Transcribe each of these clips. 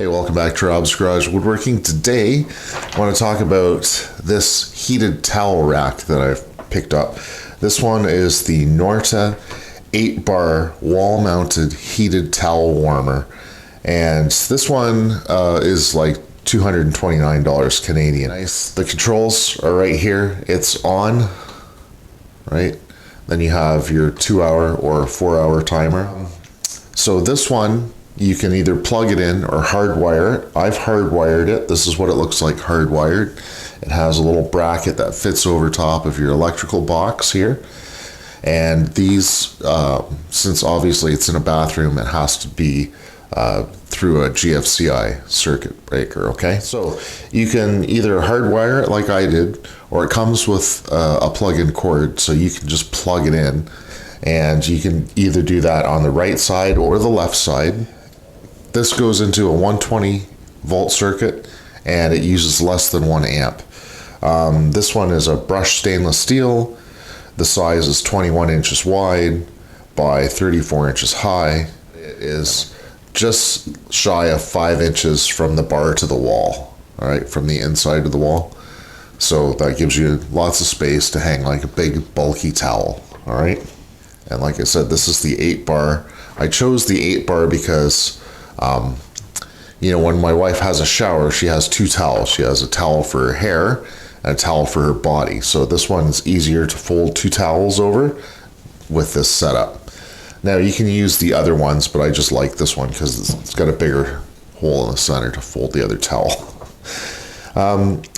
Hey, welcome back to Rob's Garage Woodworking. Today, I want to talk about this heated towel rack that I've picked up. This one is the Nortta 8-bar wall-mounted heated towel warmer. And this one is like $229 Canadian. Nice. The controls are right here. It's on, right? Then you have your 2-hour or 4-hour timer. So this one, you can either plug it in or hardwire it. I've hardwired it. This is what it looks like hardwired. It has a little bracket that fits over top of your electrical box here. And these, since obviously it's in a bathroom, it has to be through a GFCI circuit breaker, okay? So you can either hardwire it like I did, or it comes with a plug-in cord, so you can just plug it in. And you can either do that on the right side or the left side. This goes into a 120 volt circuit and it uses less than 1 amp. This one is a brushed stainless steel. The size is 21 inches wide by 34 inches high. It is just shy of 5 inches from the bar to the wall, all right, from the inside of the wall. So that gives you lots of space to hang like a big bulky towel, all right? And like I said, this is the 8-bar. I chose the 8-bar because you know, when my wife has a shower, she has 2 towels. She has a towel for her hair and a towel for her body. So this one's easier to fold 2 towels over with this setup. Now you can use the other ones, but I just like this one because it's got a bigger hole in the center to fold the other towel.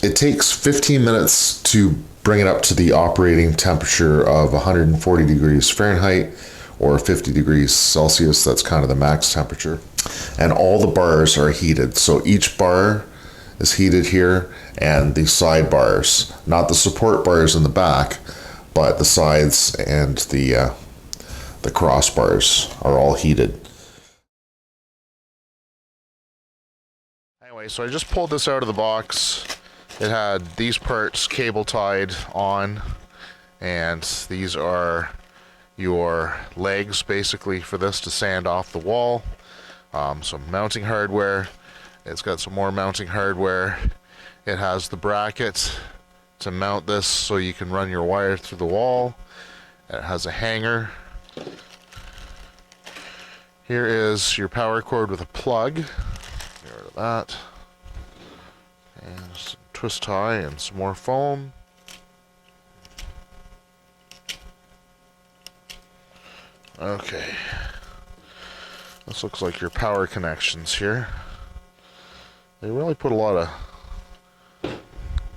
It takes 15 minutes to bring it up to the operating temperature of 140 degrees Fahrenheit or 50 degrees Celsius. That's kind of the max temperature. And all the bars are heated. So each bar is heated here, and the side bars, not the support bars in the back, but the sides and the crossbars are all heated. Anyway, so I just pulled this out of the box. It had these parts cable tied on, and these are your legs basically for this to sand off the wall. Some mounting hardware. It's got some more mounting hardware. It has the bracket to mount this so you can run your wire through the wall. It has a hanger. Here is your power cord with a plug. Get rid of that. And some twist tie and some more foam. Okay. This looks like your power connections here. They really put a lot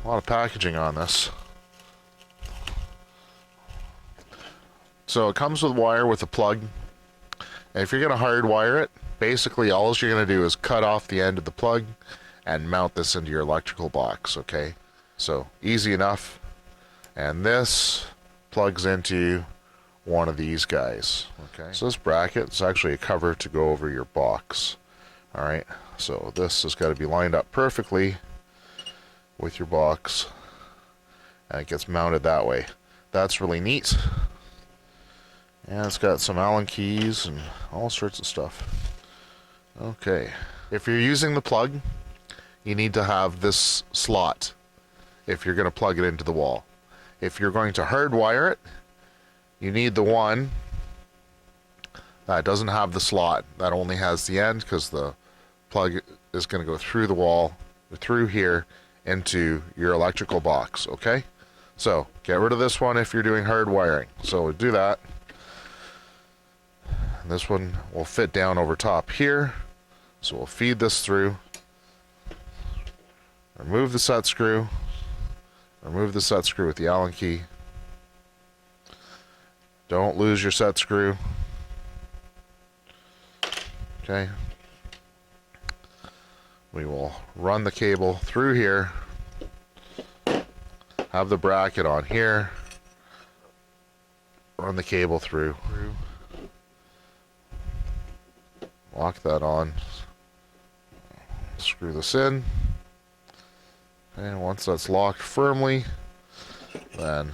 of packaging on this. So it comes with wire with a plug. And if you're going to hardwire it, basically all you're going to do is cut off the end of the plug and mount this into your electrical box, okay? So easy enough. And this plugs into one of these guys, okay? So this bracket is actually a cover to go over your box, all right? So this has got to be lined up perfectly with your box, and it gets mounted that way. That's really neat. And it's got some Allen keys and all sorts of stuff. Okay, if you're using the plug, you need to have this slot if you're going to plug it into the wall. If you're going to hardwire it, you need the one that doesn't have the slot, that only has the end, because the plug is going to go through the wall, through here, into your electrical box, okay? So get rid of this one if you're doing hard wiring. So we'll do that. And this one will fit down over top here. So we'll feed this through. Remove the set screw. Remove the set screw with the Allen key. Don't lose your set screw. Okay. We will run the cable through here. Have the bracket on here. Run the cable through. Lock that on. Screw this in. And once that's locked firmly, then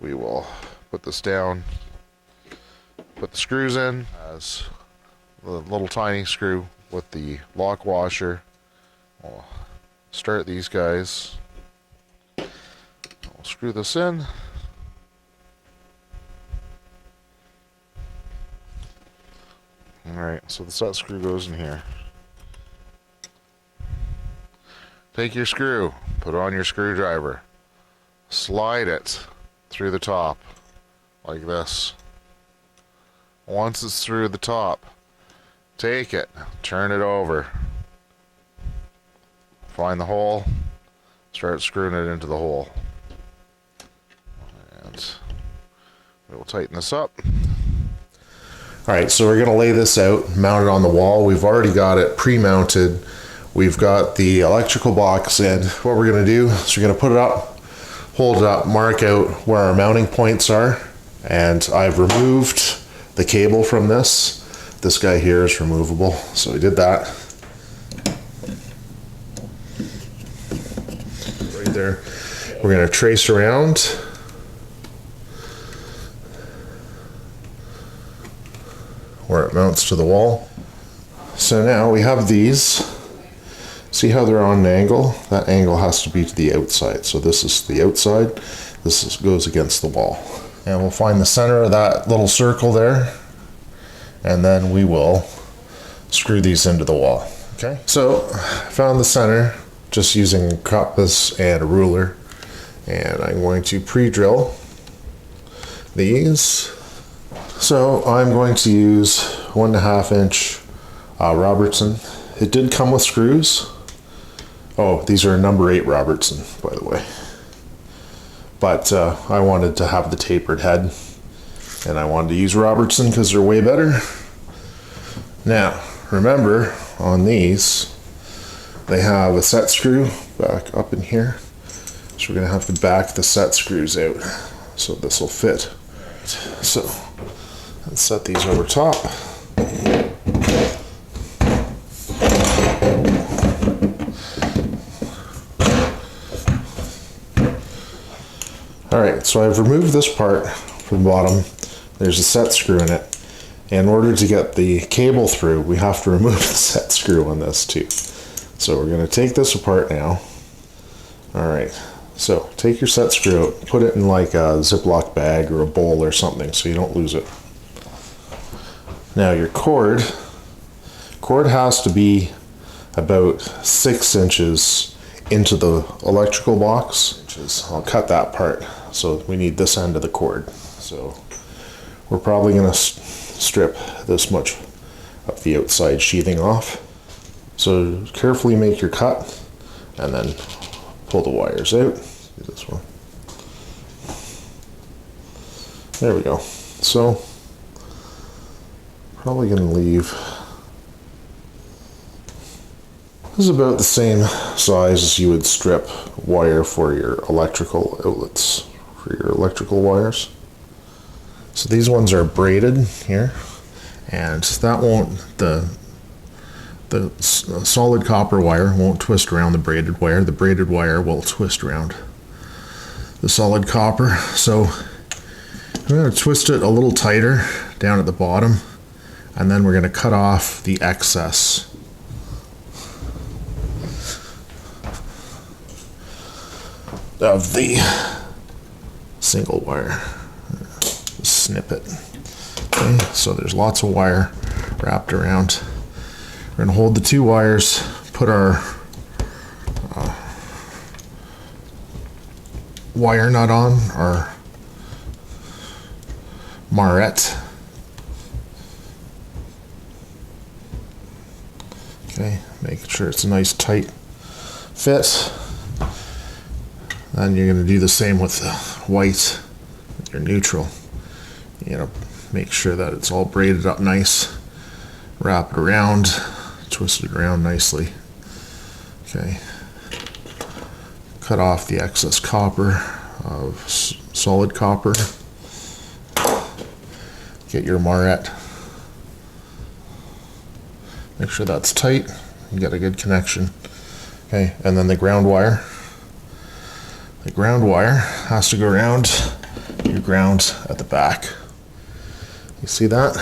we will put this down, put the screws in, as the little tiny screw with the lock washer. I'll start these guys. I'll screw this in. Alright, so the set screw goes in here. Take your screw, put on your screwdriver, slide it through the top, like this. Once it's through the top, take it, turn it over, find the hole, start screwing it into the hole. And we'll tighten this up. Alright, so we're going to lay this out, mount it on the wall. We've already got it pre-mounted. We've got the electrical box in. What we're going to do is we're going to put it up, hold it up, mark out where our mounting points are. And I've removed the cable from this. This guy here is removable, so we did that. Right there. We're going to trace around. Where it mounts to the wall. So now we have these. See how they're on an angle? That angle has to be to the outside. So this is the outside. This goes against the wall. And we'll find the center of that little circle there. And then we will screw these into the wall. Okay. So found the center just using a compass and a ruler. And I'm going to pre-drill these. So I'm going to use 1.5 inch Robertson. It did come with screws. Oh, these are number 8 Robertson, by the way. But I wanted to have the tapered head, and I wanted to use Robertson because they're way better. Now, remember, on these, they have a set screw back up in here. So we're going to have to back the set screws out so this will fit. So let's set these over top. Alright, so I've removed this part from the bottom. There's a set screw in it. In order to get the cable through, we have to remove the set screw on this too. So we're going to take this apart now. Alright, so take your set screw out, put it in like a Ziploc bag or a bowl or something so you don't lose it. Now your cord has to be about 6 inches into the electrical box. I'll cut that part. So we need this end of the cord. So we're probably going to strip this much of the outside sheathing off. So carefully make your cut and then pull the wires out. Do this one. There we go. So probably going to leave. This is about the same size as you would strip wire for your electrical outlets, for your electrical wires. So these ones are braided here, and that won't, the solid copper wire won't twist around the braided wire. The braided wire will twist around the solid copper. So I'm going to twist it a little tighter down at the bottom, and then we're going to cut off the excess. Of the single wire. Snip it. Okay, so there's lots of wire wrapped around. We're going to hold the 2 wires, put our wire nut on, our marrette. Okay, making sure it's a nice tight fit. Then you're going to do the same with the white, with your neutral. You know, make sure that it's all braided up nice. Wrap it around, twist it around nicely. Okay. Cut off the excess copper of solid copper. Get your marrette. Make sure that's tight. You get a good connection. Okay, and then the ground wire. The ground wire has to go around your ground at the back. You see that?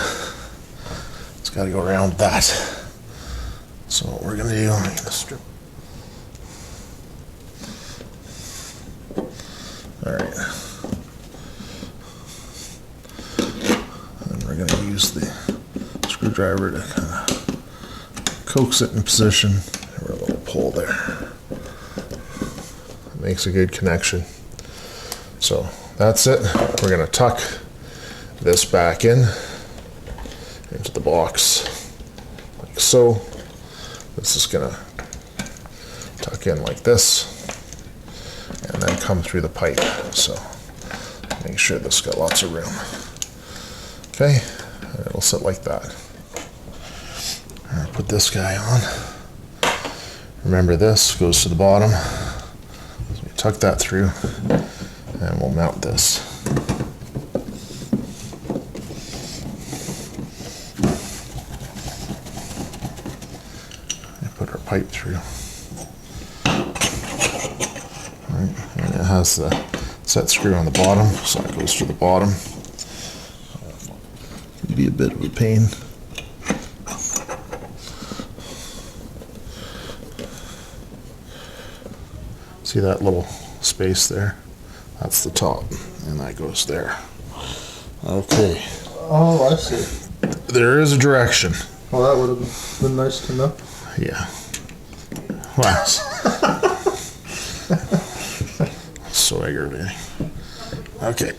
It's got to go around that. So what we're gonna do, I'm gonna strip. All right. And we're gonna use the screwdriver to kind of coax it in position. Or a little pull there. It makes a good connection. So that's it. We're gonna tuck this back in into the box like so. This is gonna tuck in like this and then come through the pipe. So make sure this got lots of room. Okay, and it'll sit like that. I'll put this guy on. Remember, this goes to the bottom. So we tuck that through and we'll mount this. Put our pipe through. Right. And it has the set screw on the bottom, so it goes to the bottom. It'd be a bit of a pain. See that little space there? That's the top, and that goes there. Okay. Oh, I see. There is a direction. Well, that would have been nice to know. Yeah. Wow. So aggravating. Okay.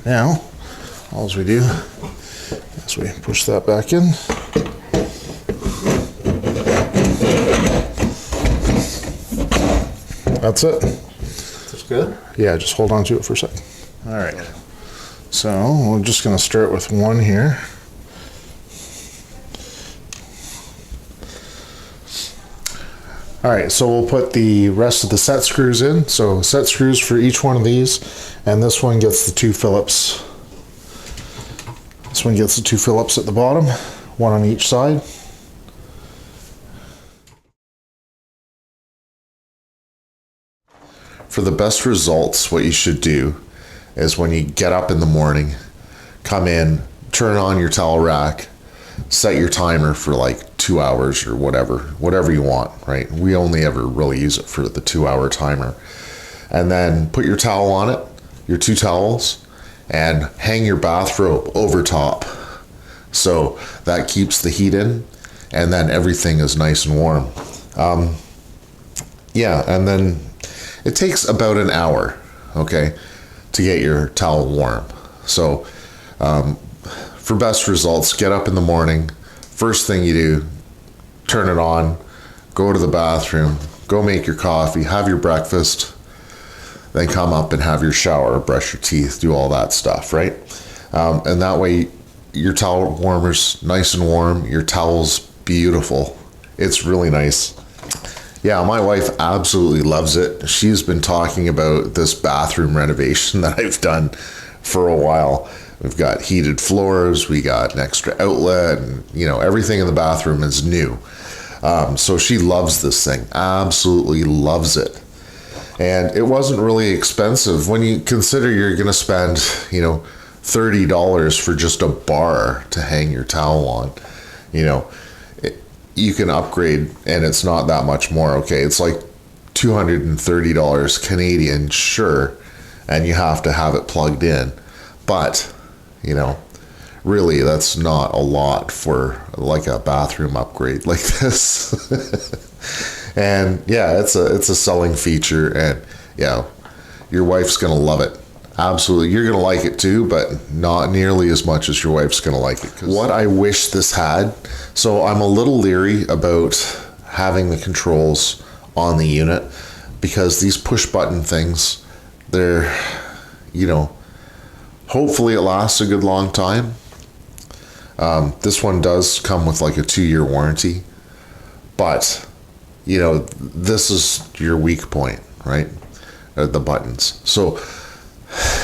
Now, all we do is we push that back in. That's it. That's good. Yeah, just hold on to it for a second. All right. So we're just going to start with one here. All right, so we'll put the rest of the set screws in. So set screws for each one of these, and this one gets the 2 Phillips. This one gets the 2 Phillips at the bottom, one on each side. For the best results, what you should do is when you get up in the morning, come in, turn on your towel rack, set your timer for like 2 hours or whatever you want, right? We only ever really use it for the 2-hour timer. And then put your towel on it, your 2 towels, and hang your bathrobe over top. So that keeps the heat in, and then everything is nice and warm. Yeah, and then it takes about an hour, okay, to get your towel warm. So for best results, get up in the morning. First thing you do, turn it on, go to the bathroom, go make your coffee, have your breakfast, then come up and have your shower, brush your teeth, do all that stuff, right? And that way your towel warmer's nice and warm, your towel's beautiful. It's really nice. Yeah, my wife absolutely loves it. She's been talking about this bathroom renovation that I've done for a while. We've got heated floors, we got an extra outlet, and everything in the bathroom is new. So she loves this thing, absolutely loves it. And it wasn't really expensive when you consider you're gonna spend, $30 for just a bar to hang your towel on. You can upgrade and it's not that much more, okay? It's like $230 Canadian, sure, and you have to have it plugged in. But, really that's not a lot for like a bathroom upgrade like this. And yeah, it's a selling feature, and yeah, your wife's gonna love it. Absolutely, you're gonna like it too, but not nearly as much as your wife's gonna like it. What I wish this had, so I'm a little leery about having the controls on the unit because these push button things, they're, hopefully it lasts a good long time. This one does come with like a 2-year warranty, but this is your weak point, right? The buttons. So,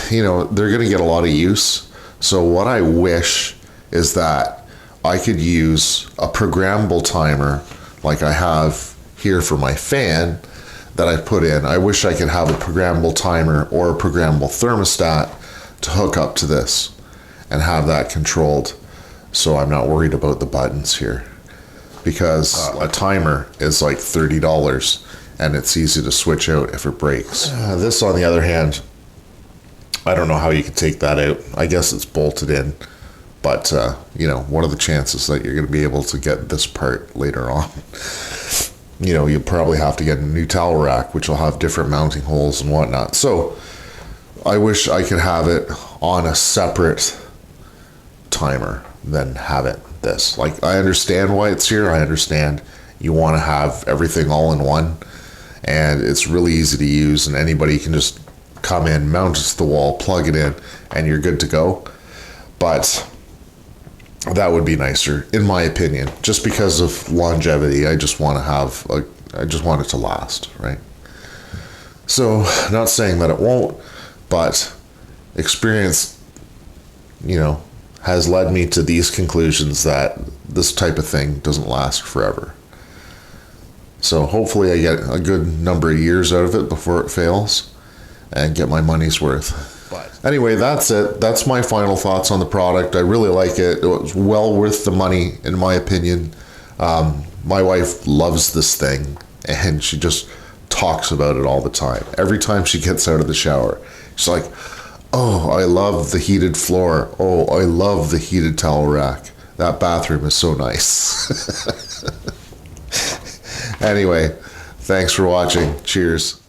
they're going to get a lot of use. So what I wish is that I could use a programmable timer like I have here for my fan that I put in. I wish I could have a programmable timer or a programmable thermostat to hook up to this and have that controlled, so I'm not worried about the buttons here. because a timer is like $30 and it's easy to switch out if it breaks. This, on the other hand, I don't know how you can take that out. I guess it's bolted in, but you know, what are the chances that you're going to be able to get this part later on? You know, you'll probably have to get a new towel rack, which will have different mounting holes and whatnot. So I wish I could have it on a separate timer than have it this. Like, I understand why it's here. I understand you want to have everything all in one, and it's really easy to use, and anybody can just come in, mount it to the wall, plug it in, and you're good to go. But that would be nicer, in my opinion, just because of longevity. I just want it to last, right? So, not saying that it won't, but experience, you know, has led me to these conclusions that this type of thing doesn't last forever. So hopefully I get a good number of years out of it before it fails and get my money's worth. Anyway, that's it. That's my final thoughts on the product. I really like it. It was well worth the money, in my opinion. My wife loves this thing, and she just talks about it all the time. Every time she gets out of the shower, she's like, "Oh, I love the heated floor. Oh, I love the heated towel rack. That bathroom is so nice." Anyway, thanks for watching. Cheers.